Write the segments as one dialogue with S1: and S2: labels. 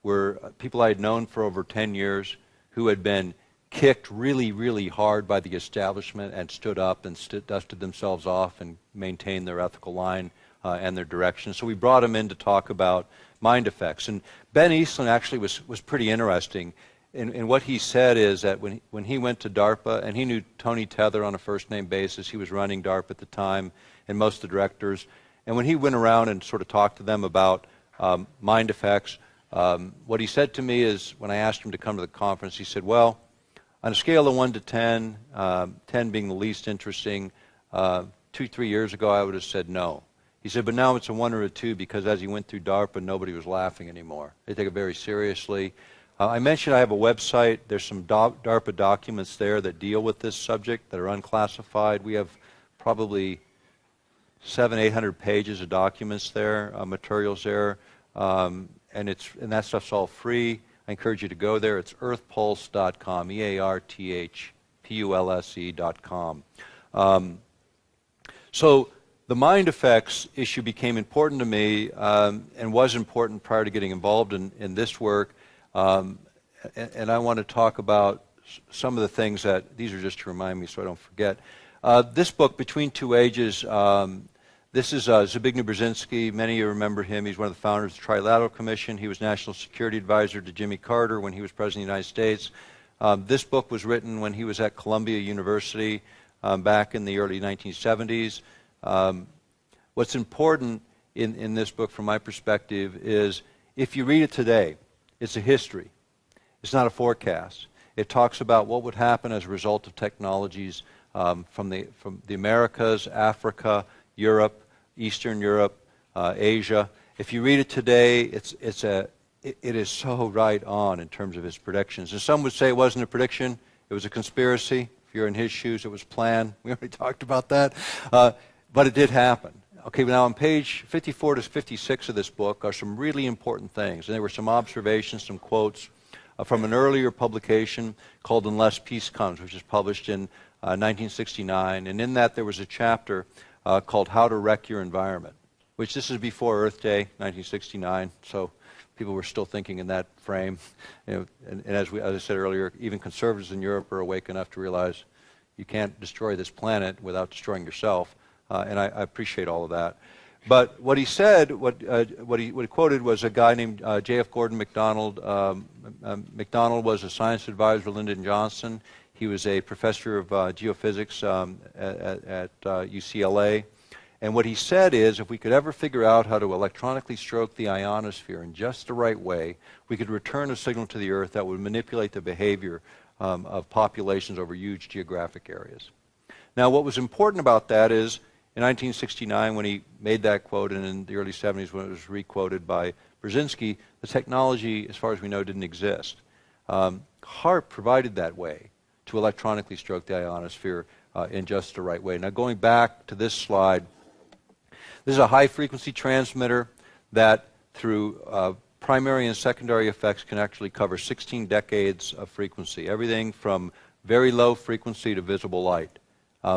S1: were people I had known for over 10 years who had been kicked really, really hard by the establishment and stood up and dusted themselves off and maintained their ethical line and their direction. So we brought him in to talk about mind effects. And Ben Eastland actually was pretty interesting. And what he said is that when he went to DARPA, and he knew Tony Tether on a first-name basis, he was running DARPA at the time, and most of the directors. And when he went around and sort of talked to them about mind effects, what he said to me is, when I asked him to come to the conference, he said, well, on a scale of 1 to 10, 10 being the least interesting, 2-3 years ago I would have said no. He said, but now it's a 1 or a 2 because as he went through DARPA, nobody was laughing anymore. They take it very seriously. I mentioned I have a website. There's some DARPA documents there that deal with this subject that are unclassified. We have probably 700-800 pages of documents there, materials there, and that stuff's all free. I encourage you to go there. It's earthpulse.com, EARTHPULSE.com. So the mind effects issue became important to me and was important prior to getting involved in this work. And I want to talk about some of the things that, these are just to remind me so I don't forget. This book, Between Two Ages, this is Zbigniew Brzezinski. Many of you remember him. He's one of the founders of the Trilateral Commission. He was National Security Advisor to Jimmy Carter when he was President of the United States. This book was written when he was at Columbia University back in the early 1970s. What's important in this book from my perspective is if you read it today, it's a history. It's not a forecast. It talks about what would happen as a result of technologies from the Americas, Africa, Europe, Eastern Europe, Asia. If you read it today, it is so right on in terms of its predictions. And some would say it wasn't a prediction, it was a conspiracy. If you're in his shoes, it was planned. We already talked about that. But it did happen. Okay, now on page 54 to 56 of this book are some really important things. And there were some observations, some quotes from an earlier publication called Unless Peace Comes, which was published in 1969. And in that there was a chapter called How to Wreck Your Environment, which this is before Earth Day, 1969. So people were still thinking in that frame. You know, and as I said earlier, even conservatives in Europe are awake enough to realize you can't destroy this planet without destroying yourself. And I appreciate all of that. But what he said, what he quoted was a guy named J.F. Gordon MacDonald. MacDonald was a science advisor to Lyndon Johnson. He was a professor of geophysics at UCLA. And what he said is if we could ever figure out how to electronically stroke the ionosphere in just the right way, we could return a signal to the Earth that would manipulate the behavior of populations over huge geographic areas. Now, what was important about that is in 1969, when he made that quote, and in the early 70s when it was re-quoted by Brzezinski, the technology, as far as we know, didn't exist. HAARP provided that way to electronically stroke the ionosphere in just the right way. Now, going back to this slide, this is a high-frequency transmitter that, through primary and secondary effects, can actually cover 16 decades of frequency, everything from very low frequency to visible light.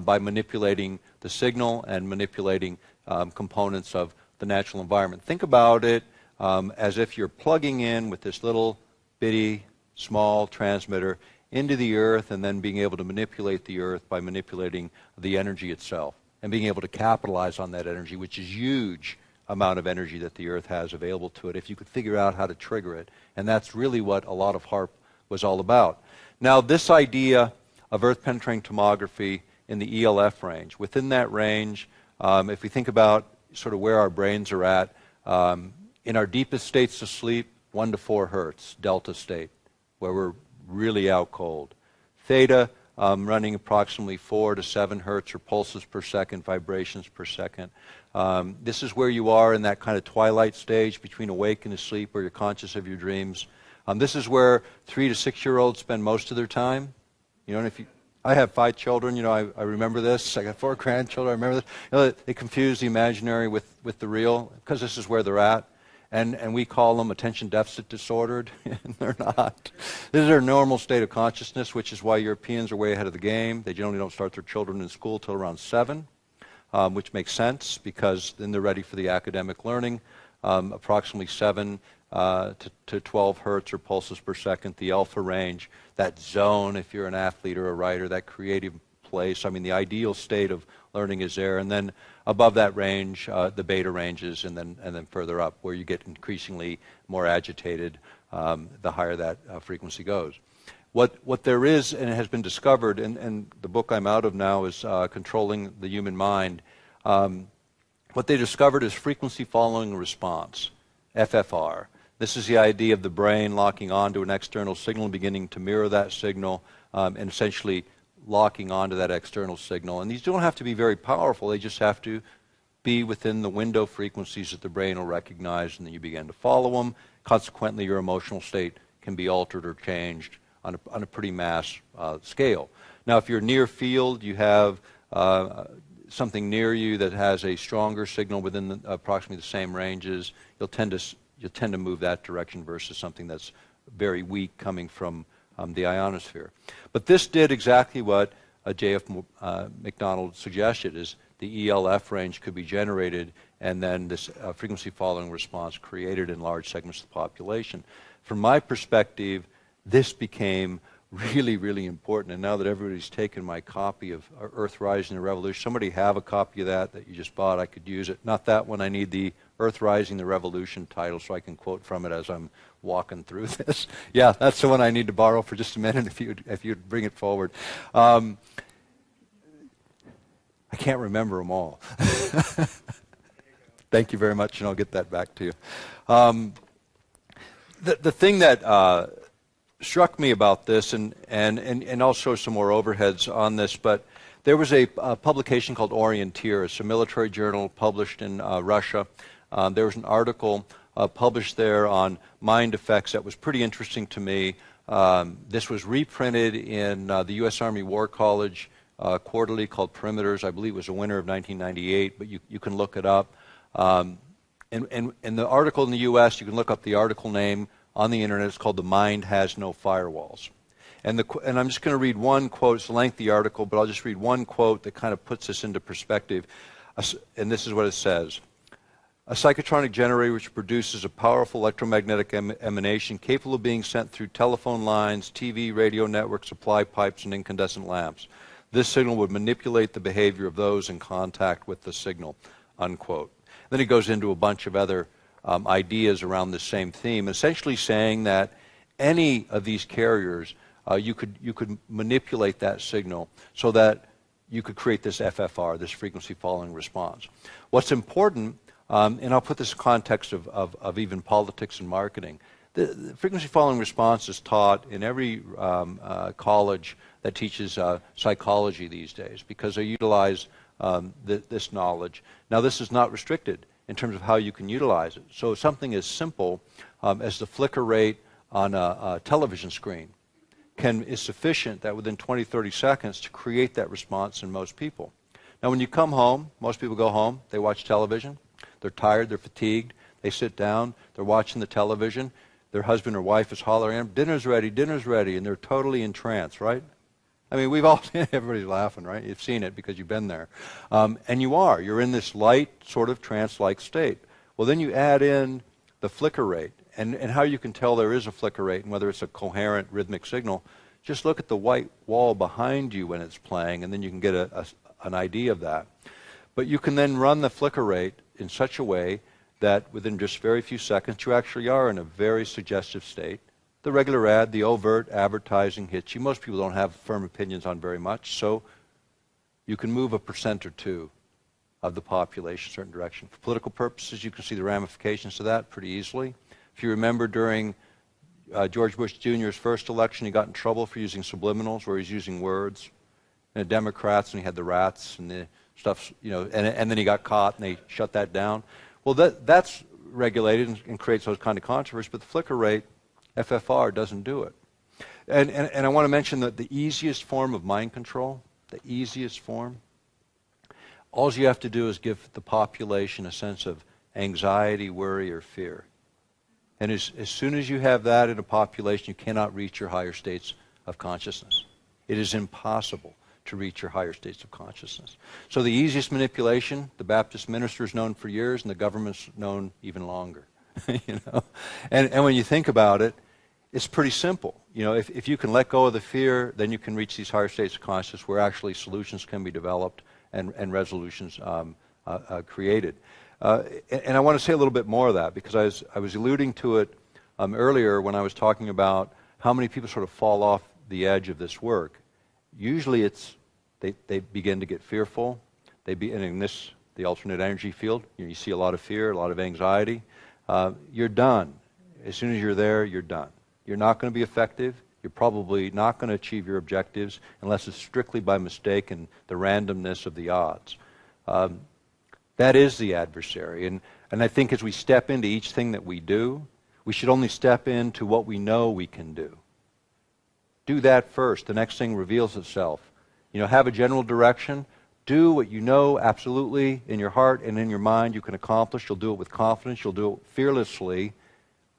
S1: By manipulating the signal and manipulating components of the natural environment. Think about it as if you're plugging in with this little bitty small transmitter into the Earth and then being able to manipulate the Earth by manipulating the energy itself and being able to capitalize on that energy, which is huge amount of energy that the Earth has available to it if you could figure out how to trigger it. And that's really what a lot of HAARP was all about. Now, this idea of Earth-penetrating tomography in the ELF range. Within that range, if we think about sort of where our brains are at, in our deepest states of sleep, 1 to 4 hertz, delta state, where we're really out cold. Theta, running approximately 4 to 7 hertz or pulses per second, vibrations per second. This is where you are in that kind of twilight stage between awake and asleep where you're conscious of your dreams. This is where 3 to 6-year-olds spend most of their time. You know, and if you I have 5 children, you know, I remember this. I got 4 grandchildren, I remember this. You know, they confuse the imaginary with the real, because this is where they're at. And we call them attention deficit disordered, and they're not. This is their normal state of consciousness, which is why Europeans are way ahead of the game. They generally don't start their children in school till around 7, which makes sense, because then they're ready for the academic learning. Approximately 7 to 12 hertz or pulses per second, the alpha range, that zone if you're an athlete or a writer, that creative place. I mean, the ideal state of learning is there. And then above that range, the beta ranges, and then further up where you get increasingly more agitated, the higher that frequency goes. What there is, and it has been discovered, and the book I'm out of now is Controlling the Human Mind. What they discovered is frequency following response, FFR. This is the idea of the brain locking onto an external signal and beginning to mirror that signal, and essentially locking onto that external signal. And these don't have to be very powerful. They just have to be within the window frequencies that the brain will recognize, and then you begin to follow them. Consequently, your emotional state can be altered or changed on a pretty mass scale. Now, if you're near field, you have something near you that has a stronger signal within approximately the same ranges, you'll tend to move that direction versus something that's very weak coming from the ionosphere. But this did exactly what J.F. McDonald suggested, is the ELF range could be generated and then this frequency following response created in large segments of the population. From my perspective, this became really, really important. And now that everybody's taken my copy of Earth Rising the Revolution, somebody have a copy of that you just bought, I could use it. Not that one, I need the Earth Rising the Revolution title so I can quote from it as I'm walking through this. Yeah, that's the one I need to borrow for just a minute if you'd bring it forward. I can't remember them all. Thank you very much, and I'll get that back to you. The thing that struck me about this, and I'll show some more overheads on this, but there was a publication called Orienteer. It's a military journal published in Russia. There was an article published there on mind effects that was pretty interesting to me. This was reprinted in the U.S. Army War College quarterly called Perimeters. I believe it was the winter of 1998, but you can look it up. And the article in the U.S., you can look up the article name on the internet. It's called "The Mind Has No Firewalls." And I'm just going to read one quote. It's a lengthy article, but I'll just read one quote that kind of puts this into perspective. And this is what it says. A psychotronic generator which produces a powerful electromagnetic emanation capable of being sent through telephone lines, TV, radio networks, supply pipes, and incandescent lamps. This signal would manipulate the behavior of those in contact with the signal, unquote. Then he goes into a bunch of other ideas around the same theme, essentially saying that any of these carriers, you could manipulate that signal so that you could create this FFR, this frequency following response. What's important, and I'll put this in context of even politics and marketing, the frequency following response is taught in every college that teaches psychology these days because they utilize this knowledge. Now, this is not restricted in terms of how you can utilize it. So something as simple as the flicker rate on a television screen is sufficient that within 20, 30 seconds to create that response in most people. Now, when you come home, most people go home, they watch television, they're tired, they're fatigued, they sit down, they're watching the television, their husband or wife is hollering at them, dinner's ready, and they're totally in trance, right? I mean, we've all seen it. Everybody's laughing, right? You've seen it because you've been there. And you're in this light, sort of trance-like state. Well, then you add in the flicker rate, and how you can tell there is a flicker rate and whether it's a coherent rhythmic signal. Just look at the white wall behind you when it's playing, and then you can get an idea of that. But you can then run the flicker rate in such a way that within just very few seconds, you actually are in a very suggestive state. The regular ad, the overt advertising hits you. Most people don't have firm opinions on very much, so you can move 1% or 2% of the population in a certain direction. For political purposes, you can see the ramifications of that pretty easily. If you remember during George Bush Jr.'s first election, he got in trouble for using subliminals, where he's using words. And the Democrats, and he had the rats and the stuff, and then he got caught, and they shut that down. Well, that's regulated and creates those kind of controversies, but the flicker rate, FFR, doesn't do it. And I want to mention that the easiest form of mind control, the easiest form, all you have to do is give the population a sense of anxiety, worry, or fear. And as soon as you have that in a population, you cannot reach your higher states of consciousness. It is impossible to reach your higher states of consciousness. So the easiest manipulation, the Baptist minister's known for years, and the government's known even longer. you know. And when you think about it, it's pretty simple. You know, if you can let go of the fear, then you can reach these higher states of consciousness where actually solutions can be developed and resolutions created. And I want to say a little bit more of that because I was alluding to it earlier when I was talking about how many people sort of fall off the edge of this work. Usually it's they begin to get fearful. And in this, the alternate energy field, you see a lot of fear, a lot of anxiety. You're done. As soon as you're there, you're done. You're not going to be effective. You're probably not going to achieve your objectives unless it's strictly by mistake and the randomness of the odds. That is the adversary. And I think as we step into each thing that we do, we should only step into what we know we can do. Do that first. The next thing reveals itself. You know, have a general direction. Do what you know absolutely in your heart and in your mind you can accomplish. You'll do it with confidence. You'll do it fearlessly.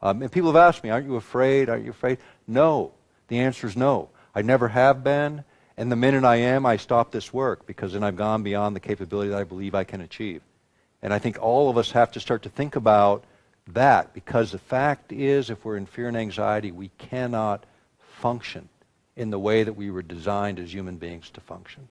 S1: And people have asked me, aren't you afraid? Aren't you afraid? No. The answer is no. I never have been. And the minute I am, I stop this work because then I've gone beyond the capability that I believe I can achieve. And I think all of us have to start to think about that because the fact is if we're in fear and anxiety, we cannot function in the way that we were designed as human beings to function.